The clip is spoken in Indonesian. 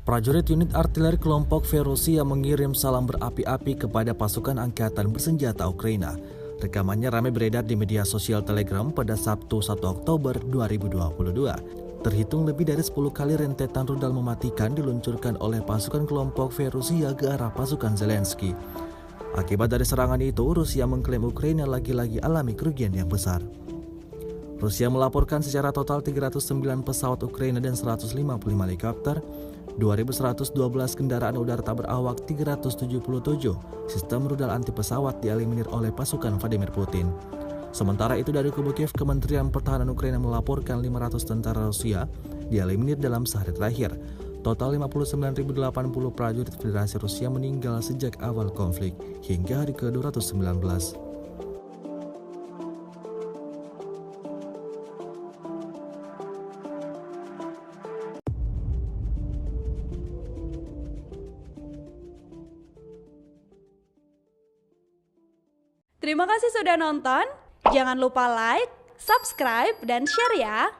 Prajurit unit artileri kelompok V Rusia mengirim salam berapi-api kepada pasukan angkatan bersenjata Ukraina. Rekamannya ramai beredar di media sosial Telegram pada Sabtu 1 Oktober 2022. Terhitung lebih dari 10 kali rentetan rudal mematikan diluncurkan oleh pasukan kelompok V Rusia ke arah pasukan Zelensky. Akibat dari serangan itu, Rusia mengklaim Ukraina lagi-lagi alami kerugian yang besar. Rusia melaporkan secara total 309 pesawat Ukraina dan 155 helikopter, 2.112 kendaraan udara tak berawak, 377 sistem rudal anti pesawat dieliminir oleh pasukan Vladimir Putin. Sementara itu dari kubu Kiev, Kementerian Pertahanan Ukraina melaporkan 500 tentara Rusia dieliminir dalam sehari terakhir. Total 59.080 prajurit Federasi Rusia meninggal sejak awal konflik hingga hari ke-219. Terima kasih sudah nonton. Jangan lupa like, subscribe, dan share ya.